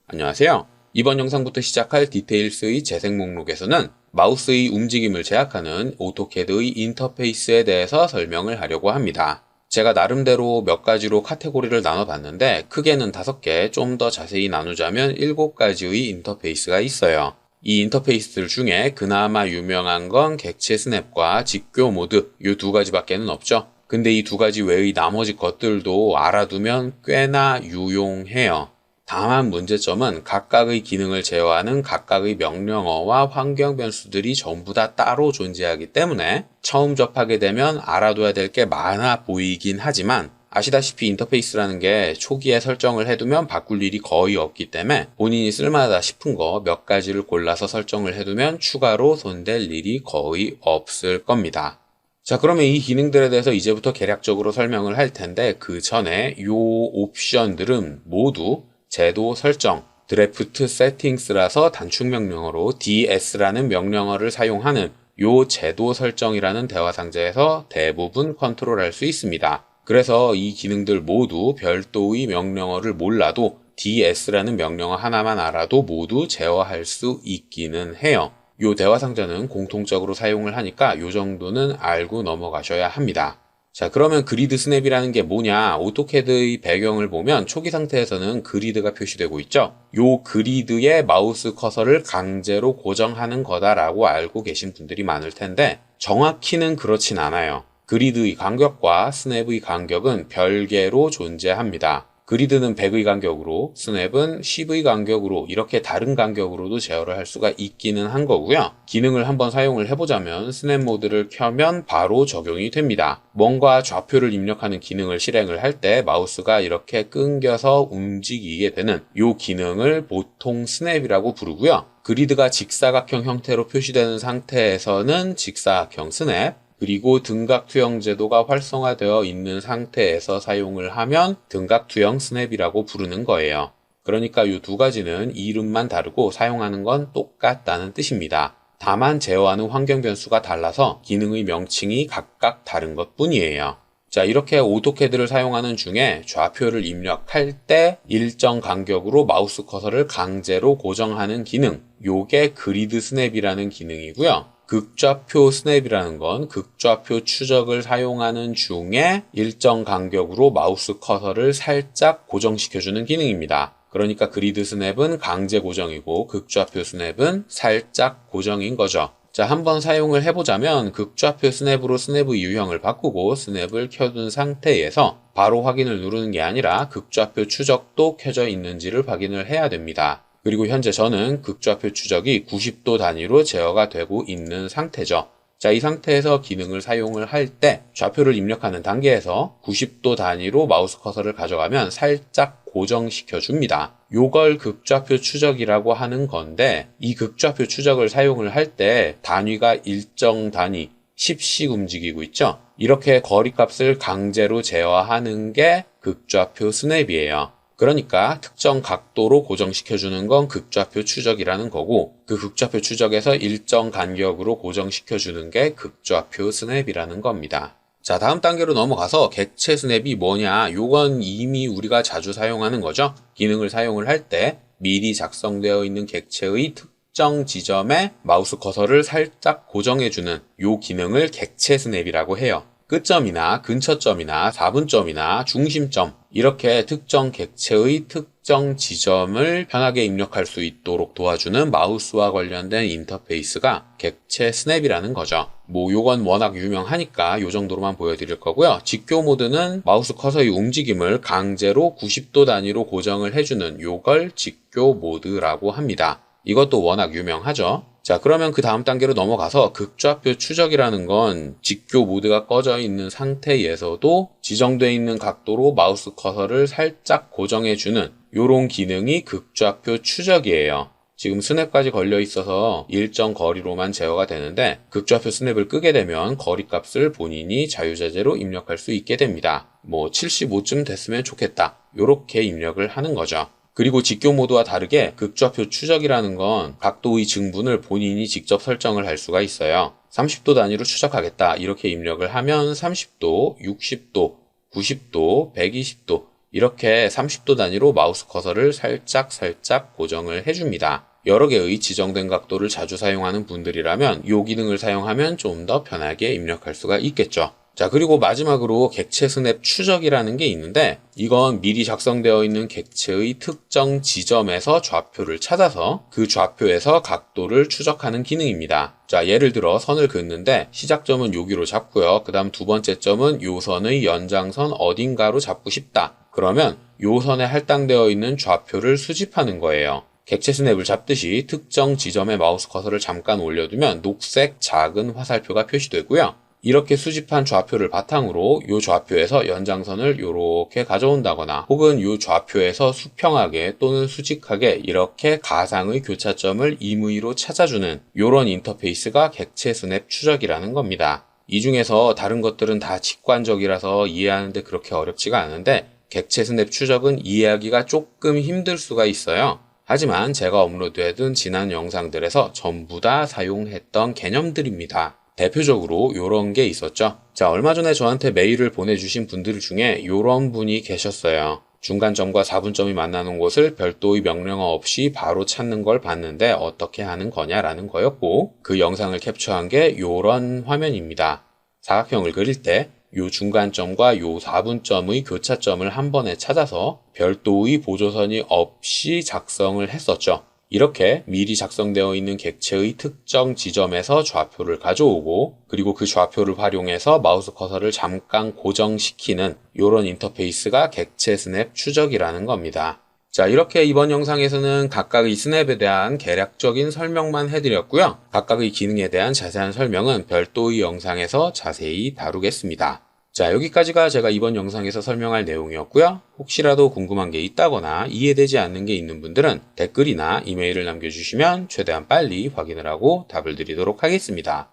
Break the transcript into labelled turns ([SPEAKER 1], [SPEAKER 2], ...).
[SPEAKER 1] 안녕하세요. 이번 영상부터 시작할 디테일스의 재생 목록에서는 마우스의 움직임을 제약하는 오토캐드의 인터페이스에 대해서 설명을 하려고 합니다. 제가 나름대로 몇 가지로 카테고리를 나눠봤는데 크게는 5개, 좀 더 자세히 나누자면 7가지의 인터페이스가 있어요. 이 인터페이스들 중에 그나마 유명한 건 객체 스냅과 직교 모드 이 2가지밖에는 없죠. 근데 이 2가지 외의 나머지 것들도 알아두면 꽤나 유용해요. 다만 문제점은 각각의 기능을 제어하는 각각의 명령어와 환경 변수들이 전부 다 따로 존재하기 때문에 처음 접하게 되면 알아둬야 될 게 많아 보이긴 하지만 아시다시피 인터페이스라는 게 초기에 설정을 해두면 바꿀 일이 거의 없기 때문에 본인이 쓸만하다 싶은 거 몇 가지를 골라서 설정을 해두면 추가로 손댈 일이 거의 없을 겁니다. 자, 그러면 이 기능들에 대해서 이제부터 개략적으로 설명을 할 텐데 그 전에 이 옵션들은 모두 제도 설정, 드래프트 세팅스라서 단축 명령어로 DS라는 명령어를 사용하는 요 제도 설정이라는 대화 상자에서 대부분 컨트롤할 수 있습니다. 그래서 이 기능들 모두 별도의 명령어를 몰라도 DS라는 명령어 하나만 알아도 모두 제어할 수 있기는 해요. 요 대화 상자는 공통적으로 사용을 하니까 요 정도는 알고 넘어가셔야 합니다. 자, 그러면 그리드 스냅이라는 게 뭐냐? 오토캐드의 배경을 보면 초기 상태에서는 그리드가 표시되고 있죠? 요 그리드에 마우스 커서를 강제로 고정하는 거다라고 알고 계신 분들이 많을 텐데 정확히는 그렇진 않아요. 그리드의 간격과 스냅의 간격은 별개로 존재합니다. 그리드는 100의 간격으로, 스냅은 10의 간격으로 이렇게 다른 간격으로도 제어를 할 수가 있기는 한 거고요. 기능을 한번 사용을 해보자면 스냅 모드를 켜면 바로 적용이 됩니다. 뭔가 좌표를 입력하는 기능을 실행을 할 때 마우스가 이렇게 끊겨서 움직이게 되는 이 기능을 보통 스냅이라고 부르고요. 그리드가 직사각형 형태로 표시되는 상태에서는 직사각형 스냅, 그리고 등각투영 제도가 활성화되어 있는 상태에서 사용을 하면 등각투영 스냅이라고 부르는 거예요. 그러니까 이 2가지는 이름만 다르고 사용하는 건 똑같다는 뜻입니다. 다만 제어하는 환경 변수가 달라서 기능의 명칭이 각각 다른 것 뿐이에요. 자, 이렇게 오토캐드를 사용하는 중에 좌표를 입력할 때 일정 간격으로 마우스 커서를 강제로 고정하는 기능, 요게 그리드 스냅이라는 기능이고요. 극좌표 스냅이라는 건 극좌표 추적을 사용하는 중에 일정 간격으로 마우스 커서를 살짝 고정시켜주는 기능입니다. 그러니까 그리드 스냅은 강제 고정이고 극좌표 스냅은 살짝 고정인 거죠. 자, 한번 사용을 해보자면 극좌표 스냅으로 스냅의 유형을 바꾸고 스냅을 켜둔 상태에서 바로 확인을 누르는 게 아니라 극좌표 추적도 켜져 있는지를 확인을 해야 됩니다. 그리고 현재 저는 극좌표 추적이 90도 단위로 제어가 되고 있는 상태죠. 자, 이 상태에서 기능을 사용을 할 때 좌표를 입력하는 단계에서 90도 단위로 마우스 커서를 가져가면 살짝 고정시켜 줍니다. 요걸 극좌표 추적이라고 하는 건데 이 극좌표 추적을 사용을 할 때 단위가 일정 단위 10씩 움직이고 있죠. 이렇게 거리값을 강제로 제어하는 게 극좌표 스냅이에요. 그러니까 특정 각도로 고정시켜주는 건 극좌표 추적이라는 거고 그 극좌표 추적에서 일정 간격으로 고정시켜주는 게 극좌표 스냅이라는 겁니다. 자, 다음 단계로 넘어가서 객체 스냅이 뭐냐? 요건 이미 우리가 자주 사용하는 거죠. 기능을 사용을 할 때 미리 작성되어 있는 객체의 특정 지점에 마우스 커서를 살짝 고정해주는 요 기능을 객체 스냅이라고 해요. 끝점이나 근처점이나 4분점이나 중심점 이렇게 특정 객체의 특정 지점을 편하게 입력할 수 있도록 도와주는 마우스와 관련된 인터페이스가 객체 스냅이라는 거죠. 뭐 요건 워낙 유명하니까 요 정도로만 보여드릴 거고요. 직교 모드는 마우스 커서의 움직임을 강제로 90도 단위로 고정을 해주는 요걸 직교 모드라고 합니다. 이것도 워낙 유명하죠. 자, 그러면 그 다음 단계로 넘어가서 극좌표 추적이라는 건 직교 모드가 꺼져 있는 상태에서도 지정되어 있는 각도로 마우스 커서를 살짝 고정해주는 요런 기능이 극좌표 추적이에요. 지금 스냅까지 걸려 있어서 일정 거리로만 제어가 되는데 극좌표 스냅을 끄게 되면 거리값을 본인이 자유자재로 입력할 수 있게 됩니다. 뭐 75쯤 됐으면 좋겠다. 요렇게 입력을 하는 거죠. 그리고 직교 모드와 다르게 극좌표 추적이라는 건 각도의 증분을 본인이 직접 설정을 할 수가 있어요. 30도 단위로 추적하겠다 이렇게 입력을 하면 30도, 60도, 90도, 120도 이렇게 30도 단위로 마우스 커서를 살짝 고정을 해줍니다. 여러 개의 지정된 각도를 자주 사용하는 분들이라면 이 기능을 사용하면 좀 더 편하게 입력할 수가 있겠죠. 자, 그리고 마지막으로 객체 스냅 추적이라는 게 있는데 이건 미리 작성되어 있는 객체의 특정 지점에서 좌표를 찾아서 그 좌표에서 각도를 추적하는 기능입니다. 자, 예를 들어 선을 긋는데 시작점은 여기로 잡고요. 그 다음 두 번째 점은 요 선의 연장선 어딘가로 잡고 싶다. 그러면 요 선에 할당되어 있는 좌표를 수집하는 거예요. 객체 스냅을 잡듯이 특정 지점에 마우스 커서를 잠깐 올려두면 녹색 작은 화살표가 표시되고요. 이렇게 수집한 좌표를 바탕으로 이 좌표에서 연장선을 이렇게 가져온다거나 혹은 이 좌표에서 수평하게 또는 수직하게 이렇게 가상의 교차점을 임의로 찾아주는 이런 인터페이스가 객체 스냅 추적이라는 겁니다. 이 중에서 다른 것들은 다 직관적이라서 이해하는데 그렇게 어렵지가 않은데 객체 스냅 추적은 이해하기가 조금 힘들 수가 있어요. 하지만 제가 업로드해둔 지난 영상들에서 전부 다 사용했던 개념들입니다. 대표적으로 요런 게 있었죠. 자, 얼마 전에 저한테 메일을 보내주신 분들 중에 요런 분이 계셨어요. 중간점과 4분점이 만나는 곳을 별도의 명령어 없이 바로 찾는 걸 봤는데 어떻게 하는 거냐라는 거였고 그 영상을 캡처한 게 요런 화면입니다. 사각형을 그릴 때 요 중간점과 요 4분점의 교차점을 한 번에 찾아서 별도의 보조선이 없이 작성을 했었죠. 이렇게 미리 작성되어 있는 객체의 특정 지점에서 좌표를 가져오고 그리고 그 좌표를 활용해서 마우스 커서를 잠깐 고정시키는 이런 인터페이스가 객체 스냅 추적이라는 겁니다. 자, 이렇게 이번 영상에서는 각각의 스냅에 대한 개략적인 설명만 해드렸고요. 각각의 기능에 대한 자세한 설명은 별도의 영상에서 자세히 다루겠습니다. 자, 여기까지가 제가 이번 영상에서 설명할 내용이었고요. 혹시라도 궁금한 게 있다거나 이해되지 않는 게 있는 분들은 댓글이나 이메일을 남겨주시면 최대한 빨리 확인을 하고 답을 드리도록 하겠습니다.